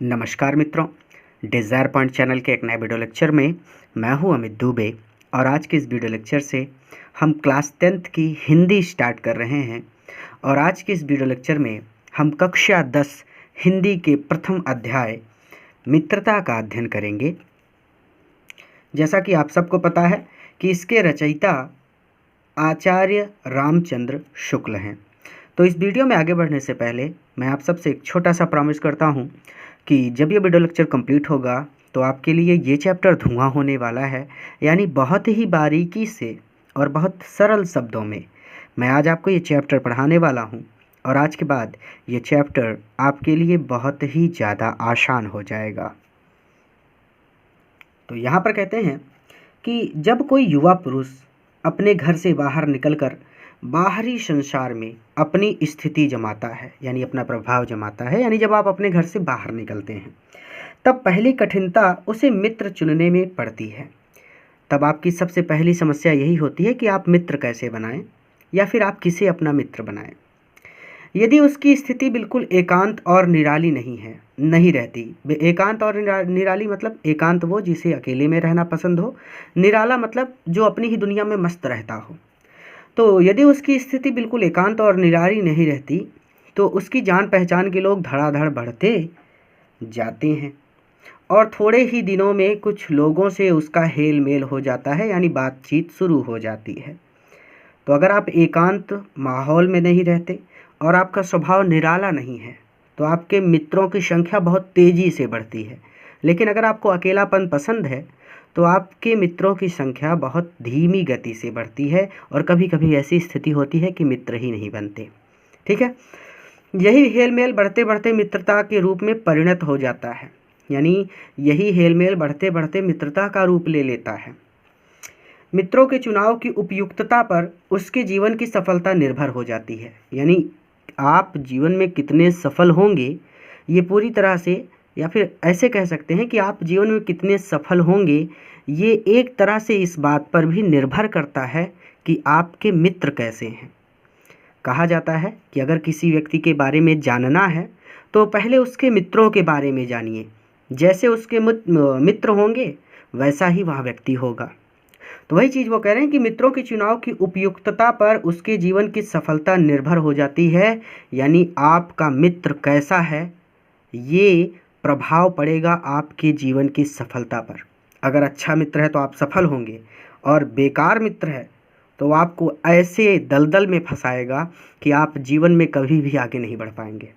नमस्कार मित्रों, desire point channel के एक नए वीडियो लेक्चर में मैं हूं अमित दुबे। और आज के इस वीडियो लेक्चर से हम क्लास 10th की हिंदी स्टार्ट कर रहे हैं। और आज के इस वीडियो लेक्चर में हम कक्षा 10 हिंदी के प्रथम अध्याय मित्रता का अध्ययन करेंगे। जैसा कि आप सबको पता है कि इसके रचयिता आचार्य रामचंद्र शुक्ल हैं। तो इस वीडियो में आगे बढ़ने से पहले मैं आप सबसे एक छोटा सा प्रॉमिस करता हूं कि जब ये वीडियो लेक्चर कंप्लीट होगा तो आपके लिए ये चैप्टर धुआं होने वाला है। यानी बहुत ही बारीकी से और बहुत सरल शब्दों में मैं आज आपको ये चैप्टर पढ़ाने वाला हूँ। और आज के बाद ये चैप्टर आपके लिए बहुत ही ज़्यादा आसान हो जाएगा। तो यहाँ पर कहते हैं कि जब कोई युवा पुरुष अपने घर से बाहर निकलकर बाहरी संसार में अपनी स्थिति जमाता है, यानी अपना प्रभाव जमाता है, यानी जब आप अपने घर से बाहर निकलते हैं तब पहली कठिनता उसे मित्र चुनने में पड़ती है। तब आपकी सबसे पहली समस्या यही होती है कि आप मित्र कैसे बनाएं या फिर आप किसे अपना मित्र बनाएं। यदि उसकी स्थिति बिल्कुल एकांत और निराली नहीं रहती। एकांत और निराली मतलब एकांत वो जिसे अकेले में रहना पसंद हो, निराला मतलब जो अपनी ही दुनिया में मस्त रहता हो। तो यदि उसकी स्थिति बिल्कुल एकांत और निराली नहीं रहती तो उसकी जान पहचान के लोग धड़ाधड़ बढ़ते जाते हैं और थोड़े ही दिनों में कुछ लोगों से उसका हेल मेल हो जाता है, यानी बातचीत शुरू हो जाती है। तो अगर आप एकांत माहौल में नहीं रहते और आपका स्वभाव निराला नहीं है तो आपके मित्रों की संख्या बहुत तेज़ी से बढ़ती है। लेकिन अगर आपको अकेलापन पसंद है तो आपके मित्रों की संख्या बहुत धीमी गति से बढ़ती है और कभी कभी ऐसी स्थिति होती है कि मित्र ही नहीं बनते। ठीक है, यही हेलमेल बढ़ते बढ़ते मित्रता के रूप में परिणत हो जाता है। यानी यही हेलमेल बढ़ते बढ़ते मित्रता का रूप ले लेता है। मित्रों के चुनाव की उपयुक्तता पर उसके जीवन की सफलता निर्भर हो जाती है। यानी आप जीवन में कितने सफल होंगे ये पूरी तरह से, या फिर ऐसे कह सकते हैं कि आप जीवन में कितने सफल होंगे ये एक तरह से इस बात पर भी निर्भर करता है कि आपके मित्र कैसे हैं। कहा जाता है कि अगर किसी व्यक्ति के बारे में जानना है तो पहले उसके मित्रों के बारे में जानिए। जैसे उसके मित्र होंगे वैसा ही वह व्यक्ति होगा। तो वही चीज़ वो कह रहे हैं कि मित्रों के चुनाव की उपयुक्तता पर उसके जीवन की सफलता निर्भर हो जाती है। यानी आपका मित्र कैसा है ये प्रभाव पड़ेगा आपके जीवन की सफलता पर। अगर अच्छा मित्र है तो आप सफल होंगे और बेकार मित्र है तो आपको ऐसे दलदल में फंसाएगा कि आप जीवन में कभी भी आगे नहीं बढ़ पाएंगे।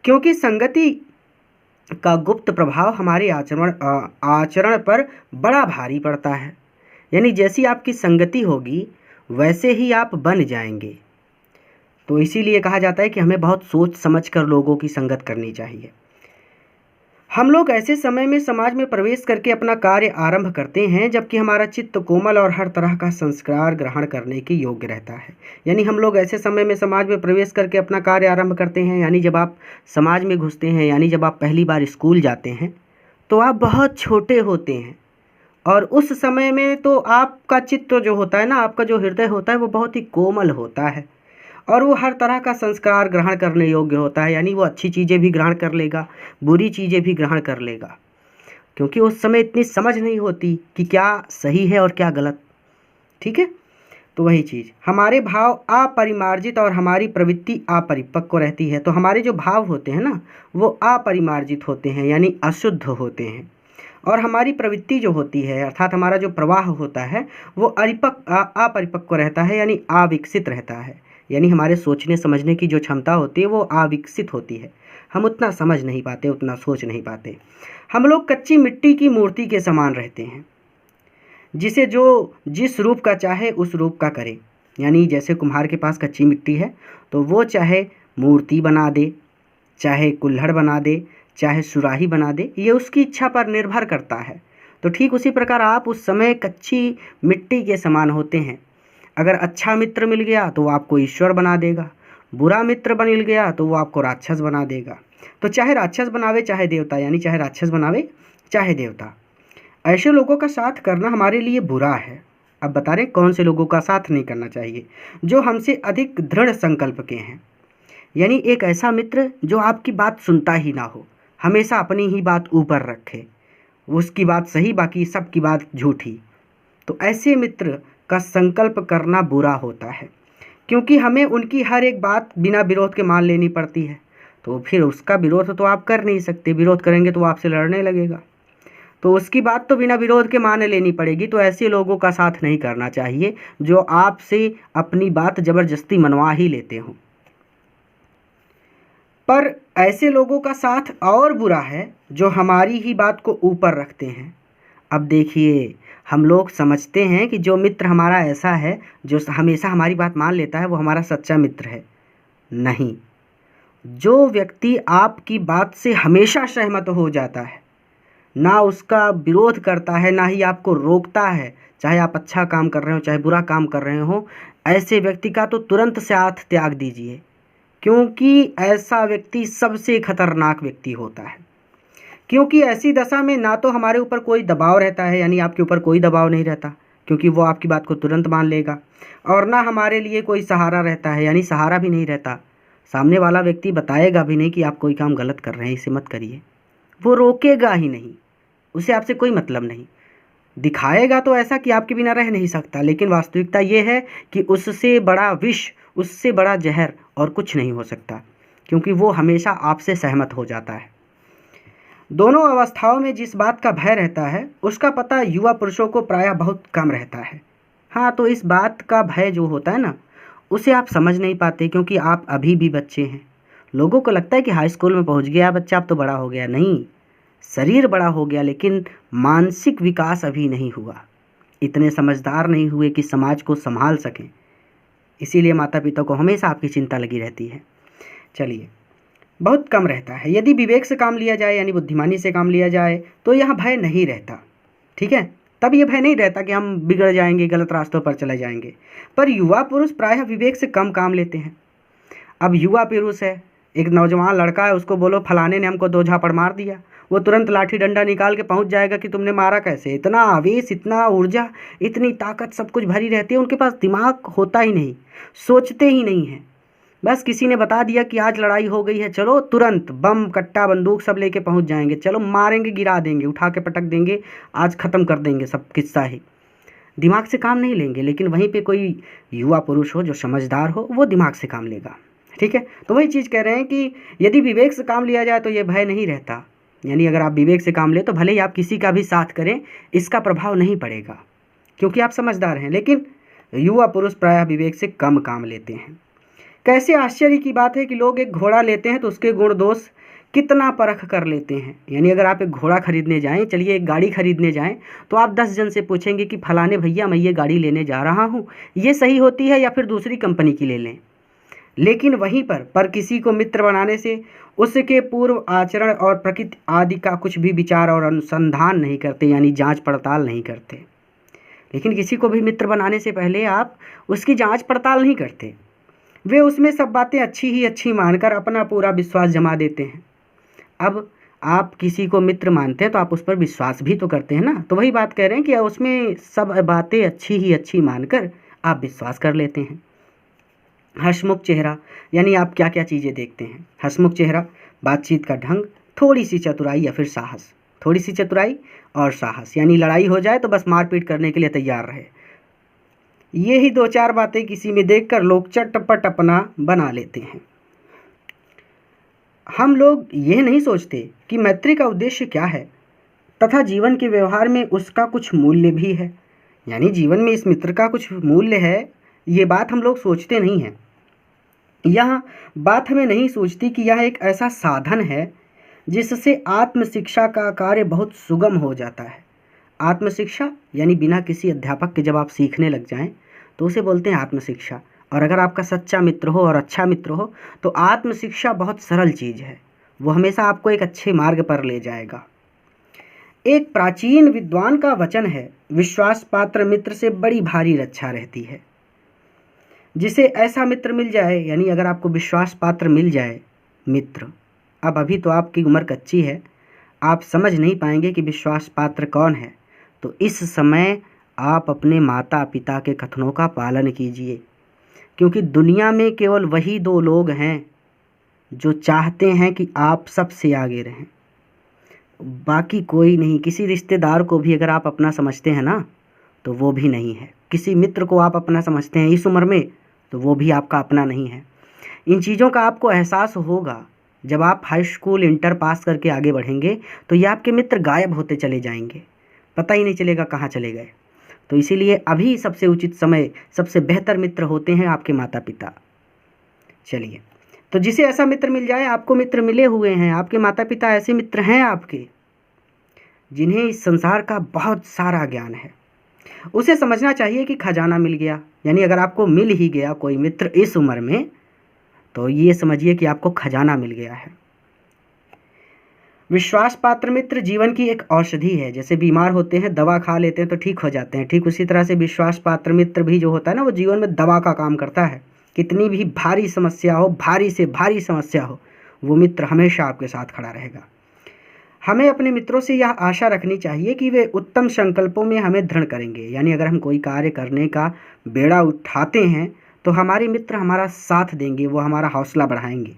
क्योंकि संगति का गुप्त प्रभाव हमारे आचरण पर बड़ा भारी पड़ता है। यानी जैसी आपकी संगति होगी वैसे ही आप बन जाएंगे। तो इसीलिए कहा जाता है कि हमें बहुत सोच समझ कर लोगों की संगत करनी चाहिए। हम लोग ऐसे समय में समाज में प्रवेश करके अपना कार्य आरंभ करते हैं जबकि हमारा चित्त कोमल और हर तरह का संस्कार ग्रहण करने के योग्य रहता है। यानी हम लोग ऐसे समय में समाज में प्रवेश करके अपना कार्य आरंभ करते हैं, यानी जब आप समाज में घुसते हैं, यानी जब आप पहली बार स्कूल जाते हैं तो आप बहुत छोटे होते हैं और उस समय में तो आपका चित्त जो होता है ना, आपका जो हृदय होता है वो बहुत ही कोमल होता है और वो हर तरह का संस्कार ग्रहण करने योग्य होता है। यानी वो अच्छी चीज़ें भी ग्रहण कर लेगा, बुरी चीज़ें भी ग्रहण कर लेगा, क्योंकि उस समय इतनी समझ नहीं होती कि क्या सही है और क्या गलत। ठीक है, तो वही चीज़, हमारे भाव अपरिमार्जित और हमारी प्रवृत्ति अपरिपक्व रहती है। तो हमारे जो भाव होते हैं ना वो अपरिमार्जित होते हैं, यानी अशुद्ध होते हैं। और हमारी प्रवृत्ति जो होती है अर्थात हमारा जो प्रवाह होता है वो अपरिपक्व रहता है, यानी अविकसित रहता है। यानी हमारे सोचने समझने की जो क्षमता होती है वो अविकसित होती है। हम उतना समझ नहीं पाते, उतना सोच नहीं पाते। हम लोग कच्ची मिट्टी की मूर्ति के समान रहते हैं, जिसे जो जिस रूप का चाहे उस रूप का करे। यानी जैसे कुम्हार के पास कच्ची मिट्टी है तो वो चाहे मूर्ति बना दे, चाहे कुल्हड़ बना दे, चाहे सुराही बना दे, ये उसकी इच्छा पर निर्भर करता है। तो ठीक उसी प्रकार आप उस समय कच्ची मिट्टी के समान होते हैं। अगर अच्छा मित्र मिल गया तो वो आपको ईश्वर बना देगा, बुरा मित्र मिल गया तो वो आपको राक्षस बना देगा। तो चाहे राक्षस बनावे चाहे देवता, यानी चाहे राक्षस बनावे चाहे देवता, ऐसे लोगों का साथ करना हमारे लिए बुरा है। अब बता रहे कौन से लोगों का साथ नहीं करना चाहिए? जो हमसे अधिक दृढ़ संकल्प के हैं। यानी एक ऐसा मित्र जो आपकी बात सुनता ही ना हो, हमेशा अपनी ही बात ऊपर रखे, उसकी बात सही बाकी सबकी बात झूठी, तो ऐसे मित्र का संकल्प करना बुरा होता है, क्योंकि हमें उनकी हर एक बात बिना विरोध के मान लेनी पड़ती है। तो फिर उसका विरोध तो आप कर नहीं सकते, विरोध करेंगे तो वो आपसे लड़ने लगेगा, तो उसकी बात तो बिना विरोध के मान लेनी पड़ेगी। तो ऐसे लोगों का साथ नहीं करना चाहिए जो आपसे अपनी बात ज़बरदस्ती मनवा ही लेते हों। पर ऐसे लोगों का साथ और बुरा है जो हमारी ही बात को ऊपर रखते हैं। अब देखिए, हम लोग समझते हैं कि जो मित्र हमारा ऐसा है जो हमेशा हमारी बात मान लेता है वो हमारा सच्चा मित्र है। नहीं, जो व्यक्ति आपकी बात से हमेशा सहमत हो जाता है, ना उसका विरोध करता है, ना ही आपको रोकता है, चाहे आप अच्छा काम कर रहे हो चाहे बुरा काम कर रहे हो, ऐसे व्यक्ति का तो तुरंत साथ त्याग दीजिए, क्योंकि ऐसा व्यक्ति सबसे खतरनाक व्यक्ति होता है। क्योंकि ऐसी दशा में ना तो हमारे ऊपर कोई दबाव रहता है, यानी आपके ऊपर कोई दबाव नहीं रहता क्योंकि वो आपकी बात को तुरंत मान लेगा, और ना हमारे लिए कोई सहारा रहता है, यानी सहारा भी नहीं रहता। सामने वाला व्यक्ति बताएगा भी नहीं कि आप कोई काम गलत कर रहे हैं, इसे मत करिए, वो रोकेगा ही नहीं, उसे आपसे कोई मतलब नहीं। दिखाएगा तो ऐसा कि आपके बिना रह नहीं सकता, लेकिन वास्तविकता ये है कि उससे बड़ा विष, उससे बड़ा जहर और कुछ नहीं हो सकता, क्योंकि वो हमेशा आपसे सहमत हो जाता है। दोनों अवस्थाओं में जिस बात का भय रहता है उसका पता युवा पुरुषों को प्रायः बहुत कम रहता है। हाँ, तो इस बात का भय जो होता है ना, उसे आप समझ नहीं पाते क्योंकि आप अभी भी बच्चे हैं। लोगों को लगता है कि हाई स्कूल में पहुंच गया बच्चा, अब तो बड़ा हो गया। नहीं, शरीर बड़ा हो गया लेकिन मानसिक विकास अभी नहीं हुआ, इतने समझदार नहीं हुए कि समाज को संभाल सकें। इसीलिए माता पिता को हमेशा आपकी चिंता लगी रहती है। चलिए, बहुत कम रहता है। यदि विवेक से काम लिया जाए, यानी बुद्धिमानी से काम लिया जाए, तो यह भय नहीं रहता। ठीक है, तब ये भय नहीं रहता कि हम बिगड़ जाएंगे, गलत रास्तों पर चले जाएंगे। पर युवा पुरुष प्रायः विवेक से कम काम लेते हैं। अब युवा पुरुष है, एक नौजवान लड़का है, उसको बोलो फलाने ने हमको 2 झापड़ मार दिया, वो तुरंत लाठी डंडा निकाल के पहुंच जाएगा कि तुमने मारा कैसे। इतना आवेश, इतना ऊर्जा, इतनी ताकत सब कुछ भरी रहती है, उनके पास दिमाग होता ही नहीं, सोचते ही नहीं है। बस किसी ने बता दिया कि आज लड़ाई हो गई है, चलो तुरंत बम कट्टा बंदूक सब लेके पहुंच जाएंगे, चलो मारेंगे, गिरा देंगे, उठा के पटक देंगे, आज ख़त्म कर देंगे सब किस्सा ही। दिमाग से काम नहीं लेंगे। लेकिन वहीं पे कोई युवा पुरुष हो जो समझदार हो, वो दिमाग से काम लेगा। ठीक है, तो वही चीज़ कह रहे हैं कि यदि विवेक से काम लिया जाए तो ये भय नहीं रहता। यानी अगर आप विवेक से काम ले तो भले ही आप किसी का भी साथ करें, इसका प्रभाव नहीं पड़ेगा क्योंकि आप समझदार हैं। लेकिन युवा पुरुष प्रायः विवेक से कम काम लेते हैं। कैसे आश्चर्य की बात है कि लोग एक घोड़ा लेते हैं तो उसके गुण दोष कितना परख कर लेते हैं। यानी अगर आप एक घोड़ा खरीदने जाएं, चलिए एक गाड़ी खरीदने जाएं, तो आप 10 जन से पूछेंगे कि फलाने भैया मैं ये गाड़ी लेने जा रहा हूँ, ये सही होती है या फिर दूसरी कंपनी की ले लें। लेकिन वहीं पर किसी को मित्र बनाने से उसके पूर्व आचरण और प्रकृति आदि का कुछ भी विचार और अनुसंधान नहीं करते, यानी जांच पड़ताल नहीं करते। लेकिन किसी को भी मित्र बनाने से पहले आप उसकी जांच पड़ताल नहीं करते, वे उसमें सब बातें अच्छी ही अच्छी मानकर अपना पूरा विश्वास जमा देते हैं। अब आप किसी को मित्र मानते हैं तो आप उस पर विश्वास भी तो करते हैं ना। तो वही बात कह रहे हैं कि उसमें सब बातें अच्छी ही अच्छी मानकर आप विश्वास कर लेते हैं। हंसमुख चेहरा, यानी आप क्या क्या चीज़ें देखते हैं। हंसमुख चेहरा, बातचीत का ढंग, थोड़ी सी चतुराई या फिर साहस। थोड़ी सी चतुराई और साहस, यानी लड़ाई हो जाए तो बस मारपीट करने के लिए तैयार रहे। ये ही 2-4 बातें किसी में देखकर लोग चटपट अपना बना लेते हैं। हम लोग यह नहीं सोचते कि मैत्री का उद्देश्य क्या है तथा जीवन के व्यवहार में उसका कुछ मूल्य भी है। यानी जीवन में इस मित्र का कुछ मूल्य है, ये बात हम लोग सोचते नहीं हैं। यह बात हमें नहीं सोचती कि यह एक ऐसा साधन है जिससे आत्मशिक्षा का कार्य बहुत सुगम हो जाता है। आत्मशिक्षा यानी बिना किसी अध्यापक के जब आप सीखने लग जाएं तो उसे बोलते हैं आत्मशिक्षा। और अगर आपका सच्चा मित्र हो और अच्छा मित्र हो तो आत्मशिक्षा बहुत सरल चीज़ है, वो हमेशा आपको एक अच्छे मार्ग पर ले जाएगा। एक प्राचीन विद्वान का वचन है, विश्वास पात्र मित्र से बड़ी भारी रक्षा रहती है। जिसे ऐसा मित्र मिल जाए, यानी अगर आपको विश्वास पात्र मिल जाए मित्र, अब अभी तो आपकी उम्र कच्ची है, आप समझ नहीं पाएंगे कि विश्वास पात्र कौन है, तो इस समय आप अपने माता पिता के कथनों का पालन कीजिए, क्योंकि दुनिया में केवल वही 2 लोग हैं जो चाहते हैं कि आप सबसे आगे रहें। बाकी कोई नहीं। किसी रिश्तेदार को भी अगर आप अपना समझते हैं ना, तो वो भी नहीं है। किसी मित्र को आप अपना समझते हैं इस उम्र में, तो वो भी आपका अपना नहीं है। इन चीज़ों का आपको एहसास होगा जब आप हाई स्कूल इंटर पास करके आगे बढ़ेंगे, तो ये आपके मित्र गायब होते चले जाएंगे, पता ही नहीं चलेगा कहाँ चले गए। तो इसीलिए अभी सबसे उचित समय, सबसे बेहतर मित्र होते हैं आपके माता पिता। चलिए, तो जिसे ऐसा मित्र मिल जाए, आपको मित्र मिले हुए हैं, आपके माता पिता ऐसे मित्र हैं आपके जिन्हें इस संसार का बहुत सारा ज्ञान है, उसे समझना चाहिए कि खजाना मिल गया। यानी अगर आपको मिल ही गया कोई मित्र इस उम्र में, तो ये समझिए कि आपको खजाना मिल गया है। विश्वास पात्र मित्र जीवन की एक औषधि है। जैसे बीमार होते हैं, दवा खा लेते हैं तो ठीक हो जाते हैं, ठीक उसी तरह से विश्वास पात्र मित्र भी जो होता है ना, वो जीवन में दवा का काम करता है। कितनी भी भारी समस्या हो, भारी से भारी समस्या हो, वो मित्र हमेशा आपके साथ खड़ा रहेगा। हमें अपने मित्रों से यह आशा रखनी चाहिए कि वे उत्तम संकल्पों में हमें दृढ़ करेंगे। यानी अगर हम कोई कार्य करने का बेड़ा उठाते हैं, तो हमारे मित्र हमारा साथ देंगे, वो हमारा हौसला बढ़ाएंगे,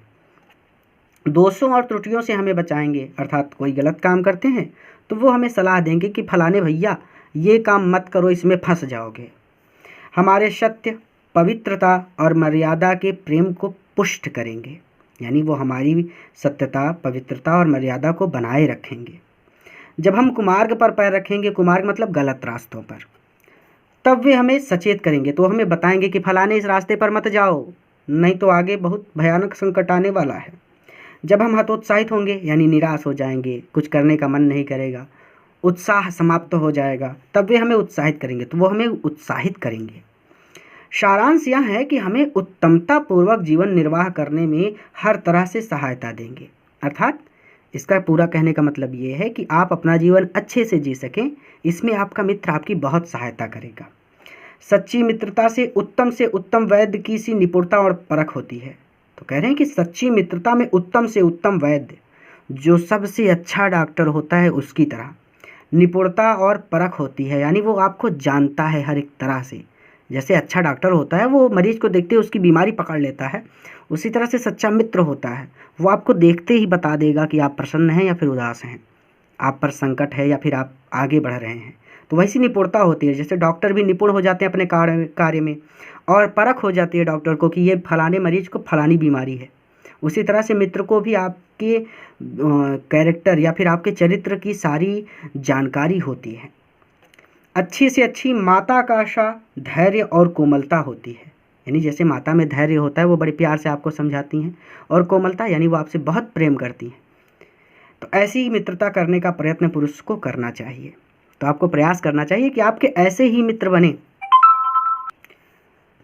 दोषों और त्रुटियों से हमें बचाएंगे। अर्थात कोई गलत काम करते हैं तो वो हमें सलाह देंगे कि फलाने भैया ये काम मत करो, इसमें फंस जाओगे। हमारे सत्य, पवित्रता और मर्यादा के प्रेम को पुष्ट करेंगे। यानी वो हमारी सत्यता, पवित्रता और मर्यादा को बनाए रखेंगे। जब हम कुमार्ग पर पैर रखेंगे, कुमार्ग मतलब गलत रास्तों पर, तब वे हमें सचेत करेंगे। तो हमें बताएंगे कि फलाने इस रास्ते पर मत जाओ, नहीं तो आगे बहुत भयानक संकट आने वाला है। जब हम हतोत्साहित होंगे, यानी निराश हो जाएंगे, कुछ करने का मन नहीं करेगा, उत्साह समाप्त हो जाएगा, तब वे हमें उत्साहित करेंगे। तो वो हमें उत्साहित करेंगे। सारांश यह है कि हमें उत्तमता पूर्वक जीवन निर्वाह करने में हर तरह से सहायता देंगे। अर्थात इसका पूरा कहने का मतलब ये है कि आप अपना जीवन अच्छे से जी सकें, इसमें आपका मित्र आपकी बहुत सहायता करेगा। सच्ची मित्रता से उत्तम वैद्य की सी निपुणता और परख होती है। तो कह रहे हैं कि सच्ची मित्रता में उत्तम से उत्तम वैद्य, जो सबसे अच्छा डॉक्टर होता है, उसकी तरह निपुणता और परख होती है। यानी वो आपको जानता है हर एक तरह से। जैसे अच्छा डॉक्टर होता है, वो मरीज को देखते ही उसकी बीमारी पकड़ लेता है, उसी तरह से सच्चा मित्र होता है, वो आपको देखते ही बता देगा कि आप प्रसन्न हैं या फिर उदास हैं, आप पर संकट है या फिर आप आगे बढ़ रहे हैं। तो वैसी निपुणता होती है। जैसे डॉक्टर भी निपुण हो जाते हैं अपने कार्य में, और परख हो जाती है डॉक्टर को कि ये फलाने मरीज को फलानी बीमारी है, उसी तरह से मित्र को भी आपके कैरेक्टर या फिर आपके चरित्र की सारी जानकारी होती है। अच्छी से अच्छी माता का आशा धैर्य और कोमलता होती है। यानी जैसे माता में धैर्य होता है, वो बड़े प्यार से आपको समझाती हैं, और कोमलता यानी वो आपसे बहुत प्रेम करती हैं। तो ऐसी ही मित्रता करने का प्रयत्न पुरुष को करना चाहिए। तो आपको प्रयास करना चाहिए कि आपके ऐसे ही मित्र बने।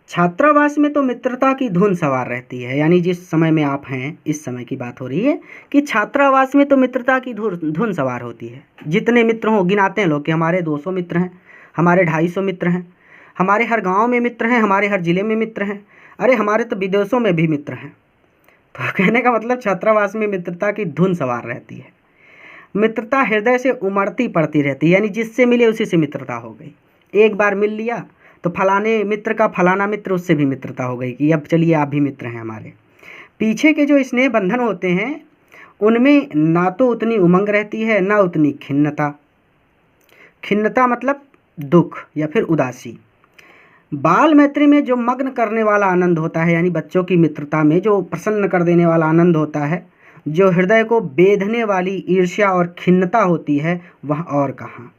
छात्रावास में तो मित्रता की धुन सवार रहती है। यानी जिस समय में आप हैं, इस समय की बात हो रही है कि छात्रावास में तो मित्रता की धुन सवार होती है। जितने मित्र हों, गिनाते हैं लोग कि हमारे 200 मित्र हैं, हमारे 250 मित्र हैं, हमारे हर गांव में मित्र हैं, हमारे हर जिले में मित्र हैं, अरे हमारे तो विदेशों में भी मित्र हैं। तो कहने का मतलब छात्रावास में मित्रता की धुन सवार रहती है। मित्रता हृदय से उमड़ती पड़ती रहती है। यानी जिससे मिले उसी से मित्रता हो गई। एक बार मिल लिया तो फलाने मित्र का फलाना मित्र, उससे भी मित्रता हो गई कि अब चलिए आप भी मित्र हैं हमारे। पीछे के जो स्नेह बंधन होते हैं, उनमें ना तो उतनी उमंग रहती है, ना उतनी खिन्नता। खिन्नता मतलब दुख या फिर उदासी। बाल मैत्री में जो मग्न करने वाला आनंद होता है, यानी बच्चों की मित्रता में जो प्रसन्न कर देने वाला आनंद होता है, जो हृदय को बेधने वाली ईर्ष्या और खिन्नता होती है, वह और कहाँ।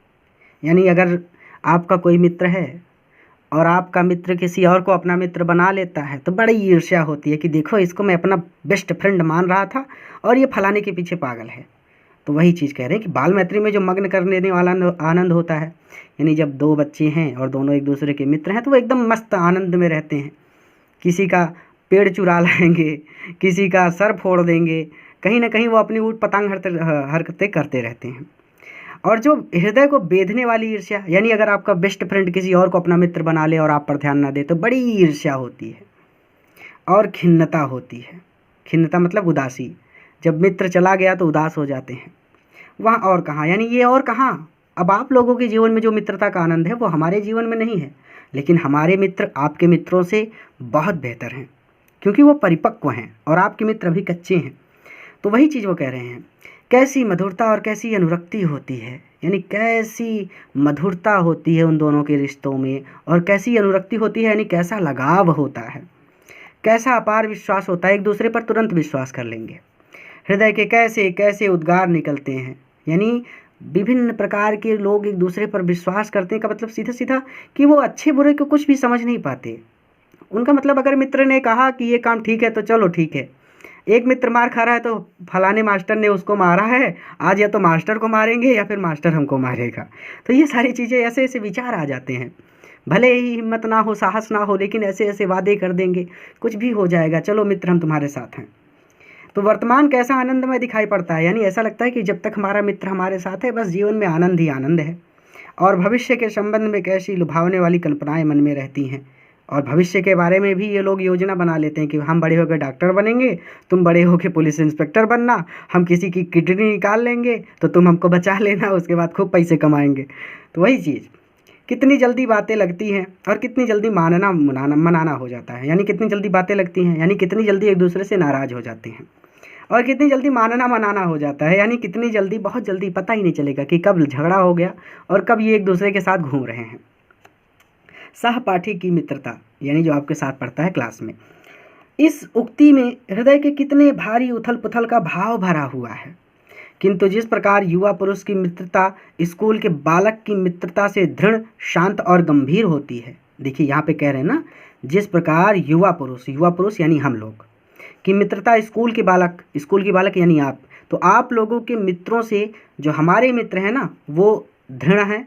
यानी अगर आपका कोई मित्र है और आपका मित्र किसी और को अपना मित्र बना लेता है, तो बड़ी ईर्ष्या होती है कि देखो इसको मैं अपना बेस्ट फ्रेंड मान रहा था और ये फलाने के पीछे पागल है। तो वही चीज़ कह रहे हैं कि बाल मैत्री में जो मग्न कर देने वाला आनंद होता है, यानी जब दो बच्चे हैं और दोनों एक दूसरे के मित्र हैं, तो वो एकदम मस्त आनंद में रहते हैं। किसी का पेड़ चुरा लाएंगे, किसी का सर फोड़ देंगे, कहीं ना कहीं वो अपनी ऊट पटांग हरकतें करते रहते हैं। और जो हृदय को बेधने वाली ईर्ष्या, यानी अगर आपका बेस्ट फ्रेंड किसी और को अपना मित्र बना ले और आप पर ध्यान ना दे, तो बड़ी ईर्ष्या होती है और खिन्नता होती है। खिन्नता मतलब उदासी। जब मित्र चला गया तो उदास हो जाते हैं। वहाँ और कहाँ, यानी ये और कहाँ। अब आप लोगों के जीवन में जो मित्रता का आनंद है, वो हमारे जीवन में नहीं है, लेकिन हमारे मित्र आपके मित्रों से बहुत बेहतर हैं, क्योंकि वो परिपक्व हैं और आपके मित्र अभी कच्चे हैं। तो वही चीज़ वो कह रहे हैं कैसी मधुरता और कैसी अनुरक्ति होती है, यानी कैसी मधुरता होती है उन दोनों के रिश्तों में, और कैसी अनुरक्ति होती है, यानी कैसा लगाव होता है, कैसा अपार विश्वास होता है, एक दूसरे पर तुरंत विश्वास कर लेंगे। हृदय के कैसे कैसे उद्गार निकलते हैं, यानी विभिन्न प्रकार के लोग एक दूसरे पर विश्वास करते हैं का मतलब सीधा सीधा कि वो अच्छे बुरे को कुछ भी समझ नहीं पाते। उनका मतलब अगर मित्र ने कहा कि ये काम ठीक है तो चलो ठीक है। एक मित्र मार खा रहा है तो फलाने मास्टर ने उसको मारा है, आज या तो मास्टर को मारेंगे या फिर मास्टर हमको मारेगा। तो ये सारी चीज़ें ऐसे ऐसे विचार आ जाते हैं। भले ही हिम्मत ना हो, साहस ना हो, लेकिन ऐसे ऐसे वादे कर देंगे कुछ भी हो जाएगा, चलो मित्र हम तुम्हारे साथ हैं। तो वर्तमान कैसा आनंदमय दिखाई पड़ता है, यानी ऐसा लगता है कि जब तक हमारा मित्र हमारे साथ है बस जीवन में आनंद ही आनंद है। और भविष्य के संबंध में कैसी लुभावने वाली कल्पनाएं मन में रहती हैं। और भविष्य के बारे में भी ये लोग योजना बना लेते हैं कि हम बड़े होकर डॉक्टर बनेंगे, तुम बड़े होकर पुलिस इंस्पेक्टर बनना, हम किसी की किडनी निकाल लेंगे तो तुम हमको बचा लेना, उसके बाद खूब पैसे कमाएंगे। तो वही चीज़, कितनी जल्दी बातें लगती हैं और कितनी जल्दी मनाना हो जाता है, यानी कितनी जल्दी बातें लगती हैं, यानी कितनी जल्दी एक दूसरे से नाराज़ हो जाते हैं, और कितनी जल्दी मानना मनाना हो जाता है, यानी कितनी जल्दी, बहुत जल्दी, पता ही नहीं चलेगा कि कब झगड़ा हो गया और कब ये एक दूसरे के साथ घूम रहे हैं। सहपाठी की मित्रता, यानी जो आपके साथ पढ़ता है क्लास में, इस उक्ति में हृदय के कितने भारी उथल पुथल का भाव भरा हुआ है। किंतु जिस प्रकार युवा पुरुष की मित्रता स्कूल के बालक की मित्रता से दृढ़, शांत और गंभीर होती है। देखिए यहाँ पे कह रहे हैं ना, जिस प्रकार युवा पुरुष यानी हम लोग की मित्रता स्कूल के बालक यानी आप, तो आप लोगों के मित्रों से जो हमारे मित्र हैं ना वो दृढ़ हैं,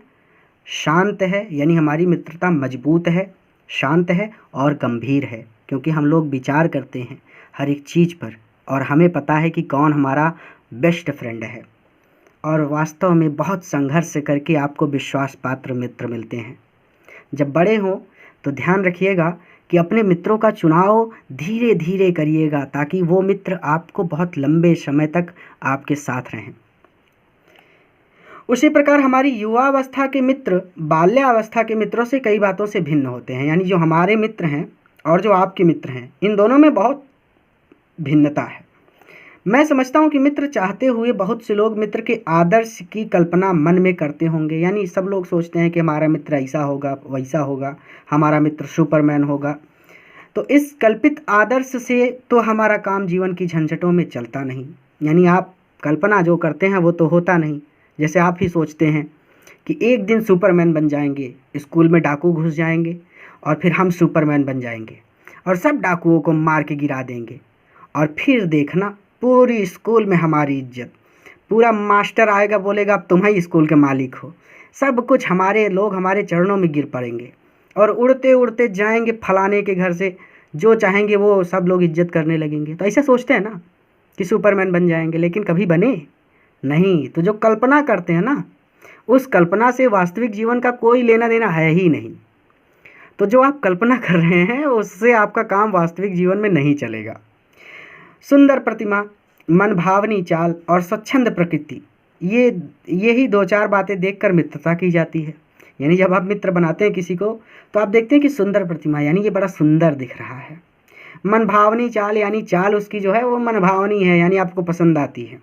शांत है, यानी हमारी मित्रता मजबूत है, शांत है और गंभीर है, क्योंकि हम लोग विचार करते हैं हर एक चीज़ पर और हमें पता है कि कौन हमारा बेस्ट फ्रेंड है। और वास्तव में बहुत संघर्ष करके आपको विश्वास पात्र मित्र मिलते हैं। जब बड़े हों तो ध्यान रखिएगा कि अपने मित्रों का चुनाव धीरे धीरे करिएगा, ताकि वो मित्र आपको बहुत लंबे समय तक आपके साथ रहें। उसी प्रकार हमारी युवावस्था के मित्र बाल्यावस्था के मित्रों से कई बातों से भिन्न होते हैं, यानी जो हमारे मित्र हैं और जो आपके मित्र हैं, इन दोनों में बहुत भिन्नता है। मैं समझता हूँ कि मित्र चाहते हुए बहुत से लोग मित्र के आदर्श की कल्पना मन में करते होंगे, यानी सब लोग सोचते हैं कि हमारा मित्र ऐसा होगा, वैसा होगा, हमारा मित्र सुपरमैन होगा। तो इस कल्पित आदर्श से तो हमारा काम जीवन की झंझटों में चलता नहीं, यानी आप कल्पना जो करते हैं वो तो होता नहीं। जैसे आप ही सोचते हैं कि एक दिन सुपरमैन बन जाएंगे, स्कूल में डाकू घुस जाएंगे और फिर हम सुपरमैन बन जाएंगे और सब डाकुओं को मार के गिरा देंगे, और फिर देखना पूरी स्कूल में हमारी इज्जत, पूरा मास्टर आएगा बोलेगा अब तुम ही स्कूल के मालिक हो, सब कुछ हमारे लोग हमारे चरणों में गिर पड़ेंगे और उड़ते उड़ते जाएंगे फलाने के घर से, जो चाहेंगे वो सब लोग इज्जत करने लगेंगे। तो ऐसा सोचते हैं ना कि सुपरमैन बन जाएंगे, लेकिन कभी बने नहीं। तो जो कल्पना करते हैं ना, उस कल्पना से वास्तविक जीवन का कोई लेना देना है ही नहीं। तो जो आप कल्पना कर रहे हैं उससे आपका काम वास्तविक जीवन में नहीं चलेगा। सुंदर प्रतिमा, मन भावनी चाल और स्वच्छंद प्रकृति, यही दो चार बातें देखकर मित्रता की जाती है। यानी जब आप मित्र बनाते हैं किसी को तो आप देखते हैं कि सुंदर प्रतिमा, यानी ये बड़ा सुंदर दिख रहा है। मन भावनी चाल, यानी चाल उसकी जो है वो मन भावनी है, यानी आपको पसंद आती है।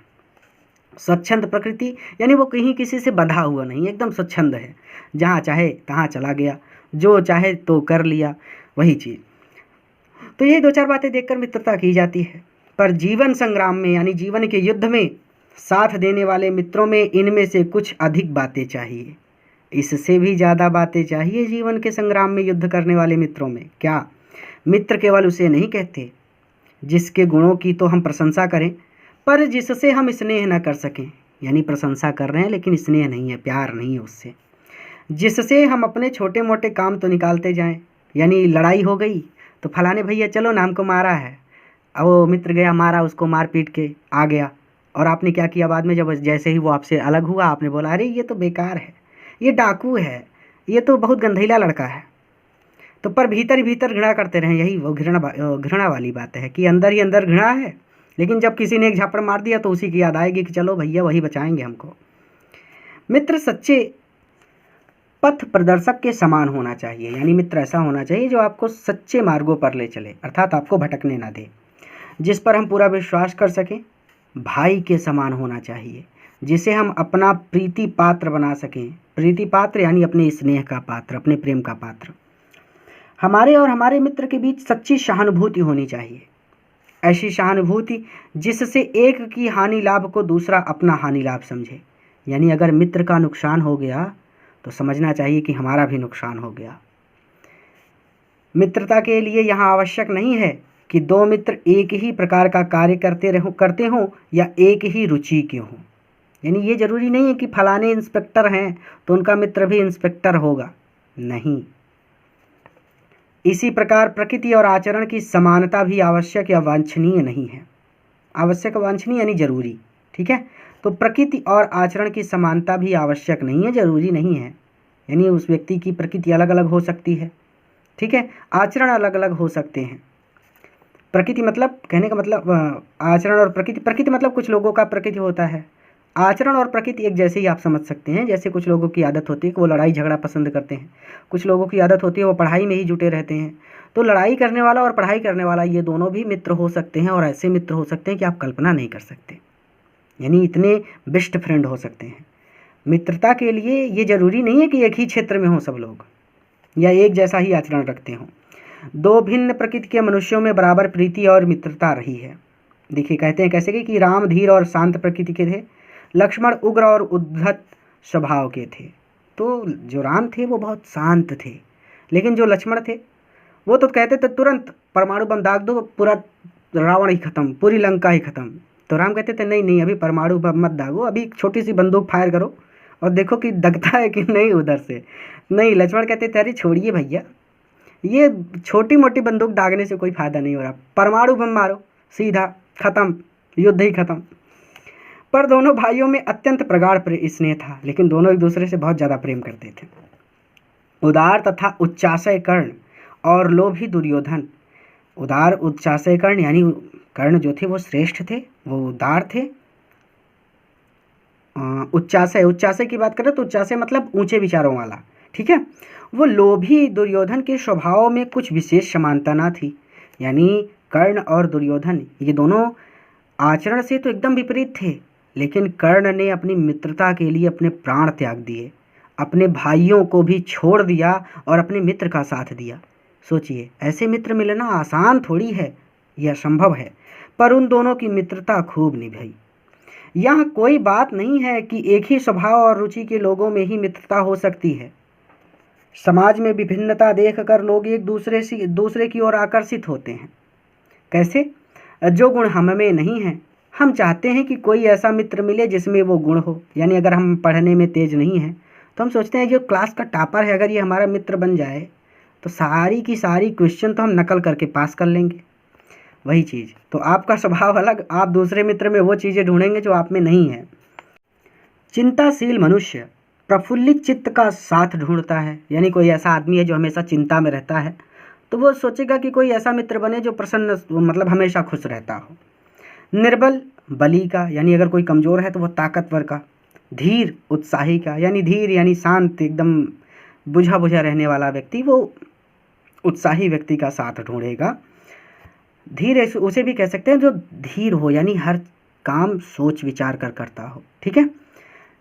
स्वच्छंद प्रकृति, यानी वो कहीं किसी से बंधा हुआ नहीं, एकदम स्वच्छंद है, जहाँ चाहे तहाँ चला गया, जो चाहे तो कर लिया, वही चीज़। तो ये दो चार बातें देखकर मित्रता की जाती है। पर जीवन संग्राम में, यानी जीवन के युद्ध में साथ देने वाले मित्रों में इनमें से कुछ अधिक बातें चाहिए, इससे भी ज़्यादा बातें चाहिए जीवन के संग्राम में युद्ध करने वाले मित्रों में। क्या मित्र केवल उसे नहीं कहते जिसके गुणों की तो हम प्रशंसा करें पर जिससे हम स्नेह न कर सकें, यानी प्रशंसा कर रहे हैं लेकिन स्नेह नहीं है, प्यार नहीं है उससे, जिससे हम अपने छोटे मोटे काम तो निकालते जाएं। यानी लड़ाई हो गई तो फलाने भैया चलो ना हमको मारा है, अब वो मित्र गया मारा, उसको मार पीट के आ गया, और आपने क्या किया बाद में, जब जैसे ही वो आपसे अलग हुआ आपने बोला अरे ये तो बेकार है, ये डाकू है, ये तो बहुत गंधैला लड़का है। तो पर भीतर ही भीतर घृणा करते रहे, यही वो घृणा वाली बात है कि अंदर ही अंदर घृणा है, लेकिन जब किसी ने एक झापड़ मार दिया तो उसी की याद आएगी कि चलो भैया वही बचाएंगे हमको। मित्र सच्चे पथ प्रदर्शक के समान होना चाहिए, यानी मित्र ऐसा होना चाहिए जो आपको सच्चे मार्गों पर ले चले, अर्थात आपको भटकने ना दे, जिस पर हम पूरा विश्वास कर सकें भाई के समान होना चाहिए, जिसे हम अपना प्रीति पात्र बना सकें। प्रीति पात्र यानी अपने स्नेह का पात्र, अपने प्रेम का पात्र। हमारे और हमारे मित्र के बीच सच्ची सहानुभूति होनी चाहिए, ऐसी सहानुभूति जिससे एक की हानि लाभ को दूसरा अपना हानि लाभ समझे। यानी अगर मित्र का नुकसान हो गया तो समझना चाहिए कि हमारा भी नुकसान हो गया। मित्रता के लिए यहाँ आवश्यक नहीं है कि दो मित्र एक ही प्रकार का कार्य करते हों या एक ही रुचि के हों। यानी ये जरूरी नहीं है कि फलाने इंस्पेक्टर हैं तो उनका मित्र भी इंस्पेक्टर होगा, नहीं। इसी प्रकार प्रकृति और आचरण की समानता भी आवश्यक या वांछनीय नहीं है। आवश्यक वांछनीय यानी जरूरी, ठीक है। तो प्रकृति और आचरण की समानता भी आवश्यक नहीं है, जरूरी नहीं है। यानी उस व्यक्ति की प्रकृति अलग अलग हो सकती है, ठीक है, आचरण अलग अलग हो सकते हैं। प्रकृति मतलब, कहने का मतलब आचरण और प्रकृति, प्रकृति मतलब कुछ लोगों का प्रकृति होता है, आचरण और प्रकृति एक जैसे ही आप समझ सकते हैं। जैसे कुछ लोगों की आदत होती है कि वो लड़ाई झगड़ा पसंद करते हैं, कुछ लोगों की आदत होती है वो पढ़ाई में ही जुटे रहते हैं। तो लड़ाई करने वाला और पढ़ाई करने वाला ये दोनों भी मित्र हो सकते हैं, और ऐसे मित्र हो सकते हैं कि आप कल्पना नहीं कर सकते। यानी इतने बेस्ट फ्रेंड हो सकते हैं। मित्रता के लिए ये जरूरी नहीं है कि एक ही क्षेत्र में हो सब लोग या एक जैसा ही आचरण रखते हों। दो भिन्न प्रकृति के मनुष्यों में बराबर प्रीति और मित्रता रही है। देखिए कहते हैं कैसे कि राम धीर और शांत प्रकृति के थे, लक्ष्मण उग्र और उद्धत स्वभाव के थे। तो जो राम थे वो बहुत शांत थे, लेकिन जो लक्ष्मण थे वो तो कहते थे तुरंत परमाणु बम दाग दो, पूरा रावण ही खत्म, पूरी लंका ही खत्म। तो राम कहते थे नहीं नहीं, अभी परमाणु बम मत दागो, अभी छोटी सी बंदूक फायर करो और देखो कि दगता है कि नहीं उधर से। नहीं, लक्ष्मण कहते थे अरे छोड़िए भैया, ये छोटी मोटी बंदूक दागने से कोई फायदा नहीं हो रहा, परमाणु बम मारो, सीधा खत्म, युद्ध ही खत्म। पर दोनों भाइयों में अत्यंत प्रगाढ़ स्नेह था, लेकिन दोनों एक दूसरे से बहुत ज़्यादा प्रेम करते थे। उदार तथा उच्चाशय कर्ण और लोभी दुर्योधन। उदार उच्चाशय कर्ण यानी कर्ण जो थे वो श्रेष्ठ थे, वो उदार थे। उच्चाशय, उच्चाशय की बात करें तो उच्चाशय मतलब ऊंचे विचारों वाला, ठीक है। वो लोभी दुर्योधन के स्वभाव में कुछ विशेष समानता ना थी। यानी कर्ण और दुर्योधन ये दोनों आचरण से तो एकदम विपरीत थे, लेकिन कर्ण ने अपनी मित्रता के लिए अपने प्राण त्याग दिए, अपने भाइयों को भी छोड़ दिया और अपने मित्र का साथ दिया। सोचिए, ऐसे मित्र मिलना आसान थोड़ी है, यह संभव है, पर उन दोनों की मित्रता खूब निभाई। यह कोई बात नहीं है कि एक ही स्वभाव और रुचि के लोगों में ही मित्रता हो सकती है। समाज में विभिन्नता देखकर लोग एक दूसरे की ओर आकर्षित होते हैं। कैसे? जो गुण हम में नहीं है, हम चाहते हैं कि कोई ऐसा मित्र मिले जिसमें वो गुण हो। यानी अगर हम पढ़ने में तेज नहीं हैं तो हम सोचते हैं जो क्लास का टॉपर है, अगर ये हमारा मित्र बन जाए तो सारी की सारी क्वेश्चन तो हम नकल करके पास कर लेंगे। वही चीज़, तो आपका स्वभाव अलग, आप दूसरे मित्र में वो चीज़ें ढूंढेंगे जो आप में नहीं है। चिंताशील मनुष्य प्रफुल्लित चित्त का साथ ढूंढता है। यानी कोई ऐसा आदमी है जो हमेशा चिंता में रहता है तो वो सोचेगा कि कोई ऐसा मित्र बने जो प्रसन्न, मतलब हमेशा खुश रहता हो। निर्बल बली का, यानी अगर कोई कमज़ोर है तो वो ताकतवर का। धीर उत्साही का, यानी धीर यानी शांत, एकदम बुझा बुझा रहने वाला व्यक्ति वो उत्साही व्यक्ति का साथ ढूंढेगा। धीर उसे भी कह सकते हैं जो धीर हो, यानी हर काम सोच विचार कर करता हो, ठीक है।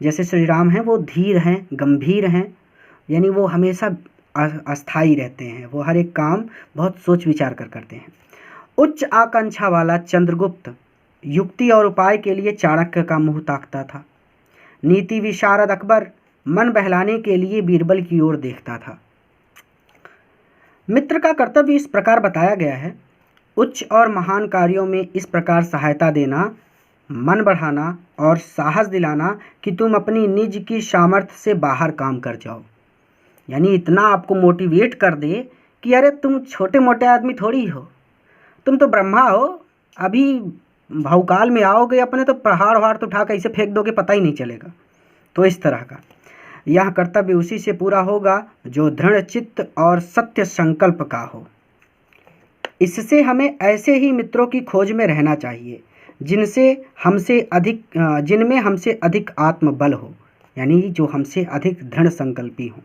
जैसे श्री राम हैं वो धीर हैं, गंभीर हैं, यानी वो हमेशा अस्थाई रहते हैं, वो हर एक काम बहुत सोच विचार कर करते हैं। उच्च आकांक्षा वाला चंद्रगुप्त युक्ति और उपाय के लिए चाणक्य का मुंह ताकता था। नीति विशारद अकबर मन बहलाने के लिए बीरबल की ओर देखता था। मित्र का कर्तव्य इस प्रकार बताया गया है। उच्च और महान कार्यों में इस प्रकार सहायता देना, मन बढ़ाना और साहस दिलाना कि तुम अपनी निज की सामर्थ्य से बाहर काम कर जाओ। यानी इतना आपको मोटिवेट कर दे कि अरे तुम छोटे मोटे आदमी थोड़ी हो, तुम तो ब्रह्मा हो, अभी भवकाल में आओगे अपने तो पहाड़ वहाड़ तो उठा कर ऐसे फेंक दोगे, पता ही नहीं चलेगा। तो इस तरह का यह कर्तव्य उसी से पूरा होगा जो दृढ़ चित्त और सत्य संकल्प का हो। इससे हमें ऐसे ही मित्रों की खोज में रहना चाहिए जिनमें हमसे अधिक आत्मबल हो, यानी जो हमसे अधिक दृढ़ संकल्पी हो।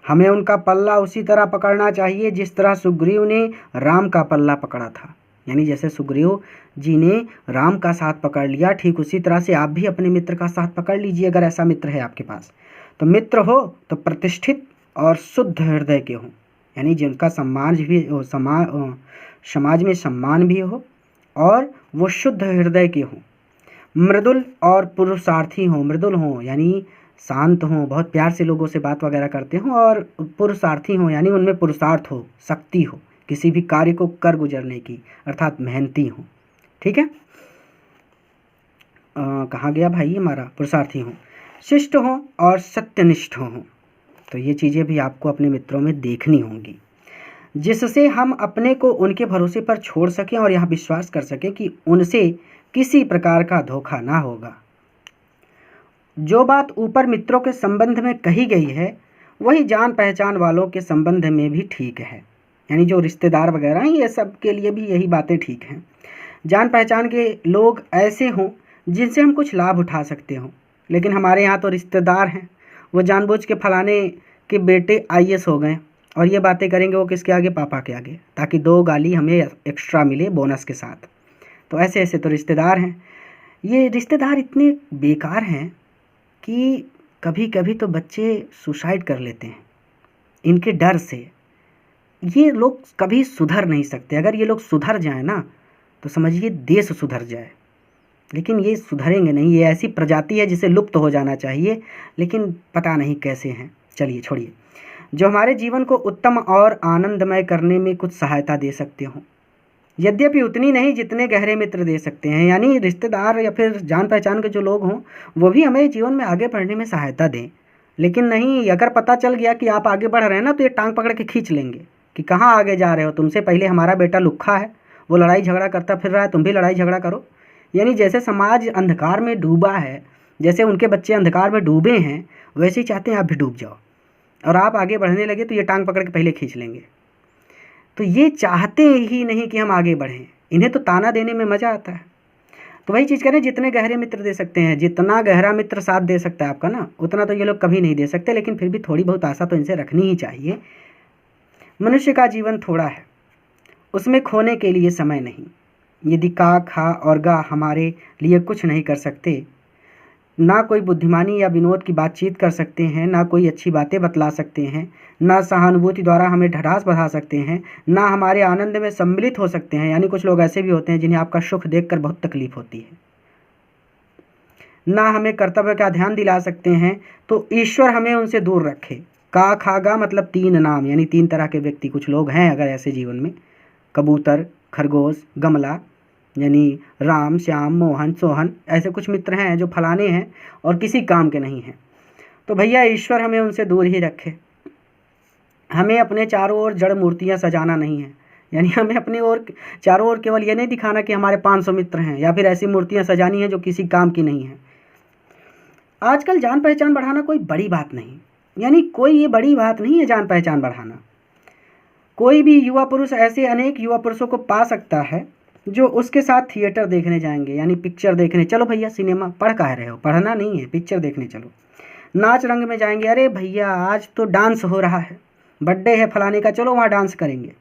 हमें उनका पल्ला उसी तरह पकड़ना चाहिए जिस तरह सुग्रीव ने राम का पल्ला पकड़ा था। यानी जैसे सुग्रीव जी ने राम का साथ पकड़ लिया, ठीक उसी तरह से आप भी अपने मित्र का साथ पकड़ लीजिए, अगर ऐसा मित्र है आपके पास। तो मित्र हो तो प्रतिष्ठित और शुद्ध हृदय के हों, यानी जिनका समाज भी हो, समाज में सम्मान भी हो और वो शुद्ध हृदय के हों। मृदुल और पुरुषार्थी हों, मृदुल हों यानी शांत हों, बहुत प्यार से लोगों से बात वगैरह करते हों, और पुरुषार्थी हों यानी उनमें पुरुषार्थ हो, शक्ति हो किसी भी कार्य को कर गुजरने की, अर्थात मेहनती हों। ठीक है, कहाँ गया भाई हमारा, पुरुषार्थी हों, शिष्ट हों और सत्यनिष्ठ हों। तो ये चीज़ें भी आपको अपने मित्रों में देखनी होंगी, जिससे हम अपने को उनके भरोसे पर छोड़ सकें और यह विश्वास कर सकें कि उनसे किसी प्रकार का धोखा ना होगा। जो बात ऊपर मित्रों के संबंध में कही गई है वही जान पहचान वालों के संबंध में भी ठीक है, यानी जो रिश्तेदार वगैरह हैं ये सब के लिए भी यही बातें ठीक हैं। जान पहचान के लोग ऐसे हों जिनसे हम कुछ लाभ उठा सकते हों, लेकिन हमारे यहाँ तो रिश्तेदार हैं, वो जानबूझ के फलाने के बेटे IAS हो गए और ये बातें करेंगे वो किसके आगे, पापा के आगे, ताकि 2 गाली हमें एक्स्ट्रा मिले बोनस के साथ। तो ऐसे ऐसे तो रिश्तेदार हैं। ये रिश्तेदार इतने बेकार हैं कि कभी कभी तो बच्चे सुसाइड कर लेते हैं इनके डर से। ये लोग कभी सुधर नहीं सकते, अगर ये लोग सुधर जाए ना तो समझिए देश सुधर जाए, लेकिन ये सुधरेंगे नहीं। ये ऐसी प्रजाति है जिसे लुप्त हो जाना चाहिए, लेकिन पता नहीं कैसे हैं। चलिए छोड़िए, जो हमारे जीवन को उत्तम और आनंदमय करने में कुछ सहायता दे सकते हो, यद्यपि उतनी नहीं जितने गहरे मित्र दे सकते हैं। यानी रिश्तेदार या फिर जान पहचान के जो लोग हों वो भी हमें जीवन में आगे बढ़ने में सहायता दें, लेकिन नहीं, अगर पता चल गया कि आप आगे बढ़ रहे हैं ना तो ये टांग पकड़ के खींच लेंगे कि कहाँ आगे जा रहे हो, तुमसे पहले हमारा बेटा लुक्खा है, वो लड़ाई झगड़ा करता फिर रहा है, तुम भी लड़ाई झगड़ा करो। यानी जैसे समाज अंधकार में डूबा है, जैसे उनके बच्चे अंधकार में डूबे हैं, वैसे ही चाहते हैं आप भी डूब जाओ और आप आगे बढ़ने लगे तो ये टांग पकड़ के पहले खींच लेंगे। तो ये चाहते ही नहीं कि हम आगे बढ़ें, इन्हें तो ताना देने में मज़ा आता है। तो वही चीज़ करें, जितने गहरे मित्र दे सकते हैं, जितना गहरा मित्र साथ दे सकता है आपका ना, उतना तो ये लोग कभी नहीं दे सकते, लेकिन फिर भी थोड़ी बहुत आशा तो इनसे रखनी ही चाहिए। मनुष्य का जीवन थोड़ा है, उसमें खोने के लिए समय नहीं। यदि का, खा और गा हमारे लिए कुछ नहीं कर सकते, ना कोई बुद्धिमानी या विनोद की बातचीत कर सकते हैं, ना कोई अच्छी बातें बतला सकते हैं, ना सहानुभूति द्वारा हमें ढाढ़स बढ़ा सकते हैं, ना हमारे आनंद में सम्मिलित हो सकते हैं। यानी कुछ लोग ऐसे भी होते हैं जिन्हें आपका सुख देखकर बहुत तकलीफ होती है, ना हमें कर्तव्य का ध्यान दिला सकते हैं, तो ईश्वर हमें उनसे दूर रखे। का, खा, गा मतलब 3 नाम, यानी 3 तरह के व्यक्ति कुछ लोग हैं अगर ऐसे जीवन में, कबूतर, खरगोश, गमला, यानी राम, श्याम, मोहन, सोहन, ऐसे कुछ मित्र हैं जो फलाने हैं और किसी काम के नहीं हैं। तो भैया ईश्वर हमें उनसे दूर ही रखे। हमें अपने चारों ओर जड़ मूर्तियां सजाना नहीं है, यानी हमें अपनी ओर चारों ओर केवल ये नहीं दिखाना कि हमारे 500 मित्र हैं, या फिर ऐसी मूर्तियां सजानी हैं जो किसी काम की नहीं है। आजकल जान पहचान बढ़ाना कोई बड़ी बात नहीं, यानी कोई ये बड़ी बात नहीं है जान पहचान बढ़ाना। कोई भी युवा पुरुष ऐसे अनेक युवा पुरुषों को पा सकता है जो उसके साथ थिएटर देखने जाएंगे, यानी पिक्चर देखने। चलो भैया सिनेमा, पढ़ कह रहे हो, पढ़ना नहीं है, पिक्चर देखने चलो। नाच रंग में जाएंगे, अरे भैया आज तो डांस हो रहा है, बर्थडे है फलाने का, चलो वहाँ डांस करेंगे।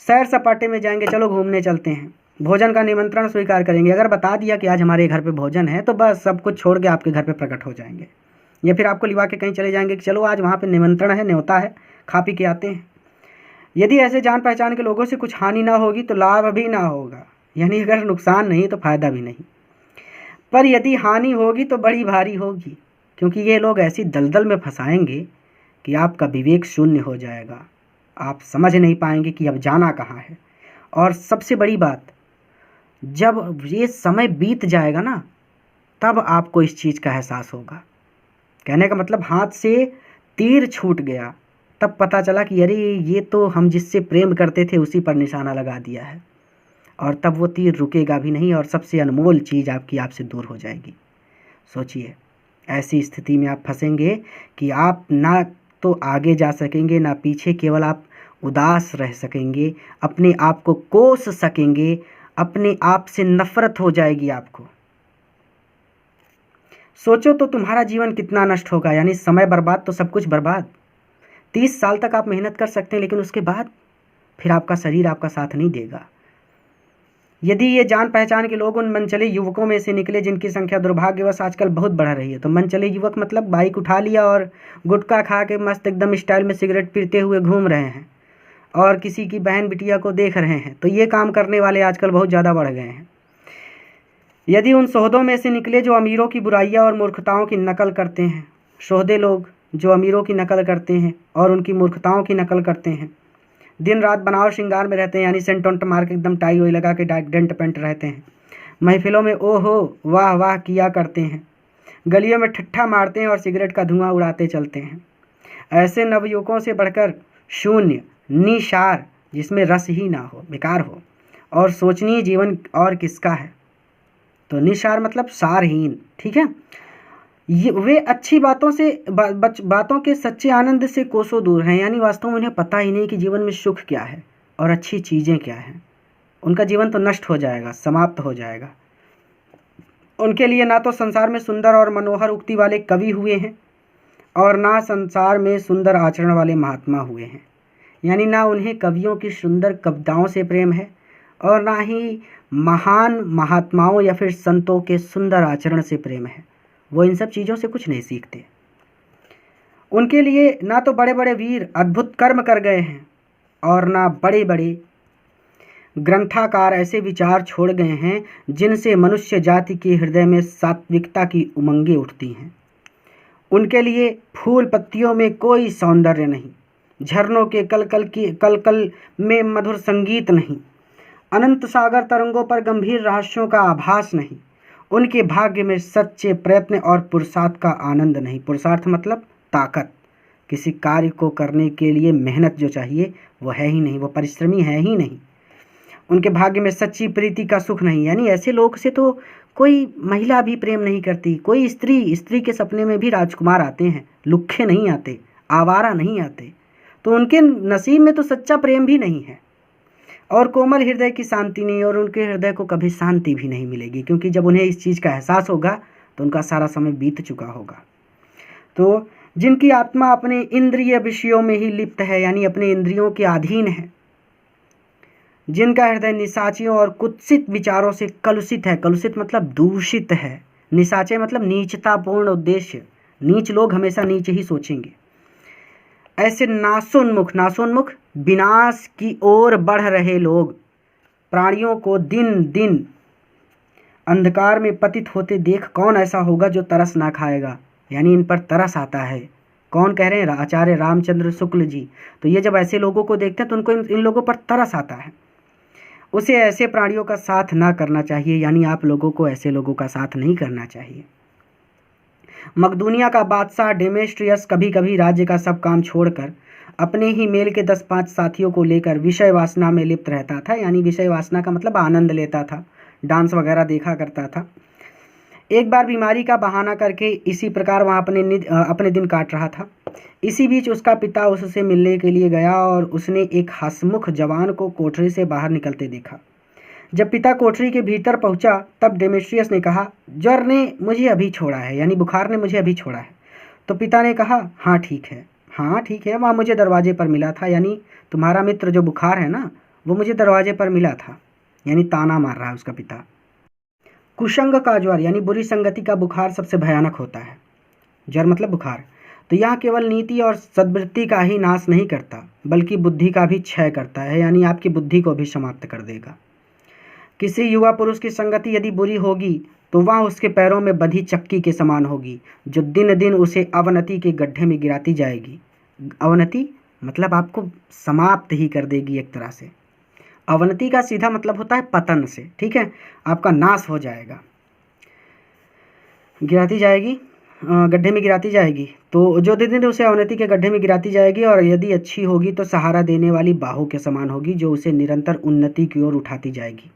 सैर सपाटे में जाएंगे, चलो घूमने चलते हैं। भोजन का निमंत्रण स्वीकार करेंगे, अगर बता दिया कि आज हमारे घर पे भोजन है तो बस सब कुछ छोड़ के आपके घर पे प्रकट हो जाएंगे, या फिर आपको लिवा के कहीं चले जाएंगे कि चलो आज वहाँ पे निमंत्रण है, न्योता है, खा पी के आते हैं। यदि ऐसे जान पहचान के लोगों से कुछ हानि ना होगी तो लाभ भी ना होगा, यानी अगर नुकसान नहीं तो फायदा भी नहीं। पर यदि हानि होगी तो बड़ी भारी होगी, क्योंकि ये लोग ऐसी दलदल में फंसाएंगे कि आपका विवेक शून्य हो जाएगा, आप समझ नहीं पाएंगे कि अब जाना कहाँ है। और सबसे बड़ी बात, जब ये समय बीत जाएगा ना तब आपको इस चीज़ का एहसास होगा। कहने का मतलब हाथ से तीर छूट गया, तब पता चला कि अरे ये तो हम जिससे प्रेम करते थे उसी पर निशाना लगा दिया है, और तब वो तीर रुकेगा भी नहीं और सबसे अनमोल चीज़ आपकी आपसे दूर हो जाएगी। सोचिए, ऐसी स्थिति में आप फंसेंगे कि आप ना तो आगे जा सकेंगे ना पीछे, केवल आप उदास रह सकेंगे, अपने आप को कोस सकेंगे, अपने आप से नफरत हो जाएगी आपको। सोचो तो तुम्हारा जीवन कितना नष्ट होगा, यानी समय बर्बाद तो सब कुछ बर्बाद। 30 साल तक आप मेहनत कर सकते हैं, लेकिन उसके बाद फिर आपका शरीर आपका साथ नहीं देगा। यदि ये जान पहचान के लोग उन मनचले युवकों में से निकले जिनकी संख्या दुर्भाग्यवश आजकल बहुत बढ़ रही है। तो मनचले युवक मतलब बाइक उठा लिया और गुटखा खा के मस्त एकदम स्टाइल में सिगरेट पीते हुए घूम रहे हैं और किसी की बहन बिटिया को देख रहे हैं। तो ये काम करने वाले आजकल बहुत ज़्यादा बढ़ गए हैं। यदि उन सोहदों में से निकले जो अमीरों की बुराइयां और मूर्खताओं की नकल करते हैं, सोहदे लोग जो अमीरों की नकल करते हैं और उनकी मूर्खताओं की नकल करते हैं, दिन रात बनाव श्रृंगार में रहते हैं, यानी सेंट ओंट मार के एकदम टाई वाई लगा के डेंट पेंट रहते हैं, महफिलों में ओहो वाह वाह किया करते हैं, गलियों में ठट्ठा मारते हैं और सिगरेट का धुआं उड़ाते चलते हैं। ऐसे नवयुवकों से बढ़कर शून्य निसार, जिसमें रस ही ना हो, बेकार हो और सोचनीय जीवन और किसका है। तो निसार मतलब सारहीन, ठीक है। ये वे अच्छी बातों से बातों के सच्चे आनंद से कोसों दूर हैं, यानी वास्तव में उन्हें पता ही नहीं कि जीवन में सुख क्या है और अच्छी चीज़ें क्या हैं। उनका जीवन तो नष्ट हो जाएगा, समाप्त हो जाएगा। उनके लिए ना तो संसार में सुंदर और मनोहर उक्ति वाले कवि हुए हैं और ना संसार में सुंदर आचरण वाले महात्मा हुए हैं, यानी ना उन्हें कवियों की सुंदर कविताओं से प्रेम है और ना ही महान महात्माओं या फिर संतों के सुंदर आचरण से प्रेम है। वो इन सब चीज़ों से कुछ नहीं सीखते। उनके लिए ना तो बड़े बड़े वीर अद्भुत कर्म कर गए हैं और ना बड़े बड़े ग्रंथाकार ऐसे विचार छोड़ गए हैं जिनसे मनुष्य जाति के हृदय में सात्विकता की उमंगें उठती हैं। उनके लिए फूल पत्तियों में कोई सौंदर्य नहीं, झरनों के कलकल में मधुर संगीत नहीं, अनंत सागर तरंगों पर गंभीर रहस्यों का आभास नहीं। उनके भाग्य में सच्चे प्रयत्न और पुरुषार्थ का आनंद नहीं। पुरुषार्थ मतलब ताकत, किसी कार्य को करने के लिए मेहनत जो चाहिए वो है ही नहीं, वो परिश्रमी है ही नहीं। उनके भाग्य में सच्ची प्रीति का सुख नहीं, यानी ऐसे लोग से तो कोई महिला भी प्रेम नहीं करती, कोई स्त्री के सपने में भी राजकुमार आते हैं, लुक्खे नहीं आते, आवारा नहीं आते। तो उनके नसीब में तो सच्चा प्रेम भी नहीं है और कोमल हृदय की शांति नहीं, और उनके हृदय को कभी शांति भी नहीं मिलेगी, क्योंकि जब उन्हें इस चीज़ का एहसास होगा तो उनका सारा समय बीत चुका होगा। तो जिनकी आत्मा अपने इंद्रिय विषयों में ही लिप्त है, यानी अपने इंद्रियों के अधीन है, जिनका हृदय निशाचियों और कुत्सित विचारों से कलुषित है, कलुषित मतलब दूषित है, निशाचे मतलब नीचतापूर्ण उद्देश्य, नीच लोग हमेशा नीच ही सोचेंगे। ऐसे नाशोन्मुख विनाश की ओर बढ़ रहे लोग प्राणियों को दिन दिन अंधकार में पतित होते देख कौन ऐसा होगा जो तरस ना खाएगा, यानी इन पर तरस आता है। कौन कह रहे हैं? आचार्य रामचंद्र शुक्ल जी। तो ये जब ऐसे लोगों को देखते हैं तो उनको इन लोगों पर तरस आता है। उसे ऐसे प्राणियों का साथ ना करना चाहिए, यानी आप लोगों को ऐसे लोगों का साथ नहीं करना चाहिए। मकदूनिया का बादशाह डेमेस्ट्रियस कभी कभी राज्य का सब काम छोड़कर अपने ही मेल के 10-5 साथियों को लेकर विषय वासना में लिप्त रहता था, यानी विषय वासना का मतलब आनंद लेता था, डांस वगैरह देखा करता था। एक बार बीमारी का बहाना करके इसी प्रकार वहाँ अपने दिन काट रहा था। इसी बीच उसका पिता उससे मिलने के लिए गया और उसने एक हंसमुख जवान को कोठरी से बाहर निकलते देखा। जब पिता कोठरी के भीतर पहुंचा तब डेमेट्रियस ने कहा, ज्वर ने मुझे अभी छोड़ा है, यानी बुखार ने मुझे अभी छोड़ा है। तो पिता ने कहा, हाँ ठीक है, वहाँ मुझे दरवाजे पर मिला था, यानी तुम्हारा मित्र जो बुखार है ना वो मुझे दरवाजे पर मिला था, यानी ताना मार रहा है उसका पिता। कुसंग का ज्वर यानी बुरी संगति का बुखार सबसे भयानक होता है। ज्वर मतलब बुखार। तो यह केवल नीति और सद्वृत्ति का ही नाश नहीं करता बल्कि बुद्धि का भी क्षय करता है, यानी आपकी बुद्धि को भी समाप्त कर देगा। किसी युवा पुरुष की संगति यदि बुरी होगी तो वह उसके पैरों में बंधी चक्की के समान होगी जो दिन दिन उसे अवनति के गड्ढे में गिराती जाएगी। अवनति मतलब आपको समाप्त ही कर देगी एक तरह से। अवनति का सीधा मतलब होता है पतन से, ठीक है, आपका नाश हो जाएगा। गिराती जाएगी, गड्ढे में गिराती जाएगी, तो जो दिन दिन उसे अवनति के गड्ढे में गिराती जाएगी, और यदि अच्छी होगी तो सहारा देने वाली बाहों के समान होगी जो उसे निरंतर उन्नति की ओर उठाती जाएगी।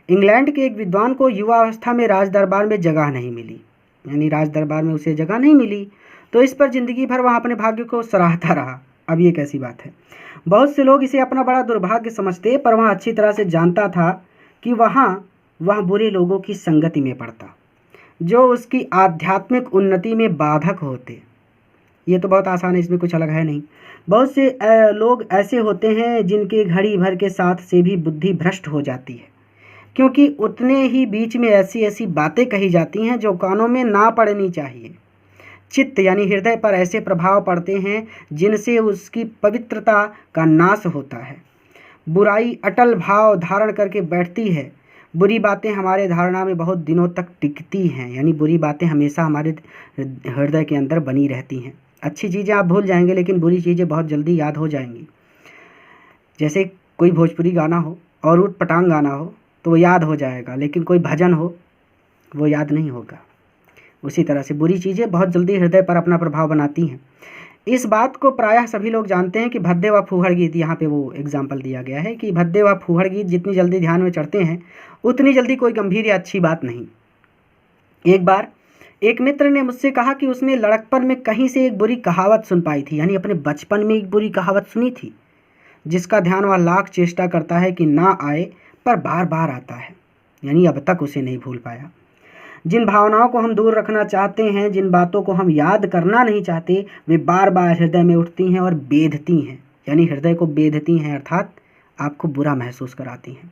इंग्लैंड के एक विद्वान को युवा अवस्था में राज दरबार में जगह नहीं मिली, यानी राज दरबार में उसे जगह नहीं मिली, तो इस पर जिंदगी भर वह अपने भाग्य को सराहता रहा। अब ये कैसी बात है? बहुत से लोग इसे अपना बड़ा दुर्भाग्य समझते, पर वह अच्छी तरह से जानता था कि वह बुरे लोगों की संगति में पड़ता जो उसकी आध्यात्मिक उन्नति में बाधक होते। ये तो बहुत आसान है, इसमें कुछ अलग है नहीं। बहुत से लोग ऐसे होते हैं जिनके घड़ी भर के साथ से भी बुद्धि भ्रष्ट हो जाती है। क्योंकि उतने ही बीच में ऐसी ऐसी बातें कही जाती हैं जो कानों में ना पड़नी चाहिए। चित्त यानी हृदय पर ऐसे प्रभाव पड़ते हैं जिनसे उसकी पवित्रता का नाश होता है। बुराई अटल भाव धारण करके बैठती है। बुरी बातें हमारे धारणा में बहुत दिनों तक टिकती हैं, यानी बुरी बातें हमेशा हमारे हृदय के अंदर बनी रहती हैं। अच्छी चीज़ें आप भूल जाएंगे लेकिन बुरी चीज़ें बहुत जल्दी याद हो जाएंगी। जैसे कोई भोजपुरी गाना हो और ऊट पटांग गाना हो तो वो याद हो जाएगा, लेकिन कोई भजन हो वो याद नहीं होगा। उसी तरह से बुरी चीज़ें बहुत जल्दी हृदय पर अपना प्रभाव बनाती हैं। इस बात को प्रायः सभी लोग जानते हैं कि भद्दे व फूहड़ गीत, यहाँ पे वो एग्जाम्पल दिया गया है कि भद्दे व फूहड़ गीत जितनी जल्दी ध्यान में चढ़ते हैं उतनी जल्दी कोई गंभीर या अच्छी बात नहीं। एक बार एक मित्र ने मुझसे कहा कि उसने लड़कपन में कहीं से एक बुरी कहावत सुन पाई थी, यानी अपने बचपन में एक बुरी कहावत सुनी थी जिसका ध्यान वह लाख चेष्टा करता है कि ना आए, पर बार बार आता है, यानी अब तक उसे नहीं भूल पाया। जिन भावनाओं को हम दूर रखना चाहते हैं, जिन बातों को हम याद करना नहीं चाहते, वे बार बार हृदय में उठती हैं और बेधती हैं, यानी हृदय को बेधती हैं, अर्थात आपको बुरा महसूस कराती हैं।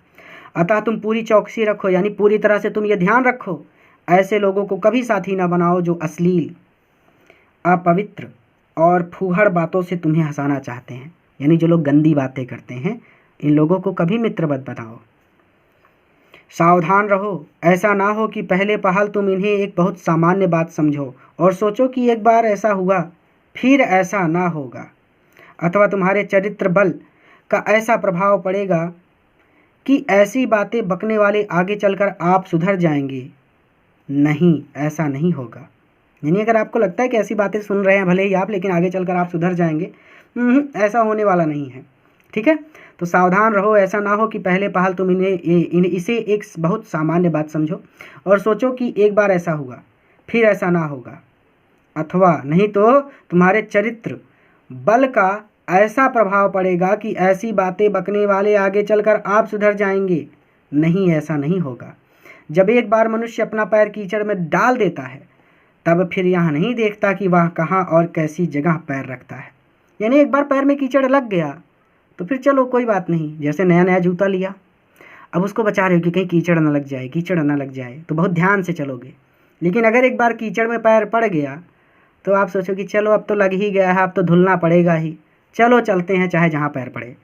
अतः तुम पूरी चौकसी रखो, यानी पूरी तरह से तुम ये ध्यान रखो, ऐसे लोगों को कभी साथी ना बनाओ जो अश्लील, अपवित्र और फूहड़ बातों से तुम्हें हंसाना चाहते हैं, यानी जो लोग गंदी बातें करते हैं, इन लोगों को कभी मित्र मत बनाओ। सावधान रहो, ऐसा ना हो कि पहले पहल तुम इन्हें एक बहुत सामान्य बात समझो और सोचो कि एक बार ऐसा हुआ फिर ऐसा ना होगा, अथवा तुम्हारे चरित्र बल का ऐसा प्रभाव पड़ेगा कि ऐसी बातें बकने वाले आगे चलकर आप सुधर जाएंगे। नहीं, ऐसा नहीं होगा। यानी अगर आपको लगता है कि ऐसी बातें सुन रहे हैं भले ही आप, लेकिन आगे चलकर आप सुधर जाएंगे, ऐसा होने वाला नहीं है। ठीक है, तो सावधान रहो, ऐसा ना हो कि पहले पहल तुम इसे एक बहुत सामान्य बात समझो और सोचो कि एक बार ऐसा हुआ फिर ऐसा ना होगा, अथवा नहीं तो तुम्हारे चरित्र बल का ऐसा प्रभाव पड़ेगा कि ऐसी बातें बकने वाले आगे चलकर आप सुधर जाएंगे। नहीं, ऐसा नहीं होगा। जब एक बार मनुष्य अपना पैर कीचड़ में डाल देता है तब फिर यहाँ नहीं देखता कि वह कहाँ और कैसी जगह पैर रखता है। यानी एक बार पैर में कीचड़ लग गया तो फिर चलो कोई बात नहीं, जैसे नया नया जूता लिया, अब उसको बचा रहे हो कि कहीं कीचड़ ना लग जाए, कीचड़ ना लग जाए, तो बहुत ध्यान से चलोगे। लेकिन अगर एक बार कीचड़ में पैर पड़ गया तो आप सोचो कि चलो अब तो लग ही गया है, अब तो धुलना पड़ेगा ही, चलो चलते हैं चाहे जहाँ पैर पड़े।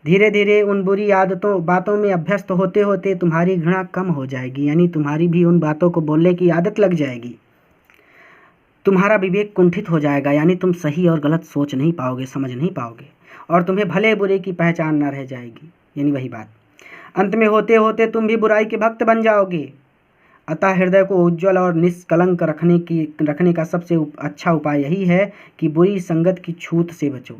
धीरे धीरे उन बुरी आदतों बातों में अभ्यस्त होते होते तुम्हारी घृणा कम हो जाएगी, यानी तुम्हारी भी उन बातों को बोलने की आदत लग जाएगी। तुम्हारा विवेक कुंठित हो जाएगा, यानी तुम सही और गलत सोच नहीं पाओगे, समझ नहीं पाओगे, और तुम्हें भले बुरे की पहचान ना रह जाएगी, यानी वही बात। अंत में होते होते तुम भी बुराई के भक्त बन जाओगे। अतः हृदय को उज्ज्वल और निष्कलंक रखने का सबसे अच्छा उपाय यही है कि बुरी संगत की छूत से बचो।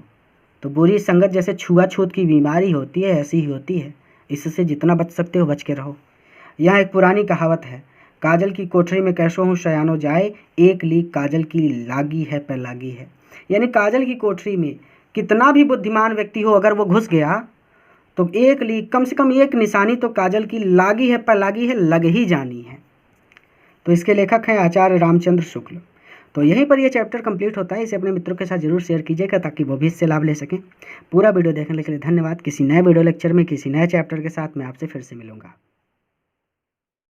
तो बुरी संगत जैसे छुआछूत की बीमारी होती है ऐसी ही होती है, इससे जितना बच सकते हो बच के रहो। यह एक पुरानी कहावत है, काजल की कोठरी में कैसो हूँ शयानो जाए, एक लीक काजल की लागी है पे लागी है। यानी काजल की कोठरी में कितना भी बुद्धिमान व्यक्ति हो, अगर वो घुस गया तो एक लीक, कम से कम एक निशानी तो काजल की लागी है पे लागी है, लग ही जानी है। तो इसके लेखक हैं आचार्य रामचंद्र शुक्ल। तो यहीं पर ये चैप्टर कंप्लीट होता है। इसे अपने मित्रों के साथ जरूर शेयर कीजिएगा ताकि वो भी इससे लाभ ले सकें। पूरा वीडियो देखने के लिए धन्यवाद। किसी नए वीडियो लेक्चर में किसी नए चैप्टर के साथ मैं आपसे फिर से मिलूंगा।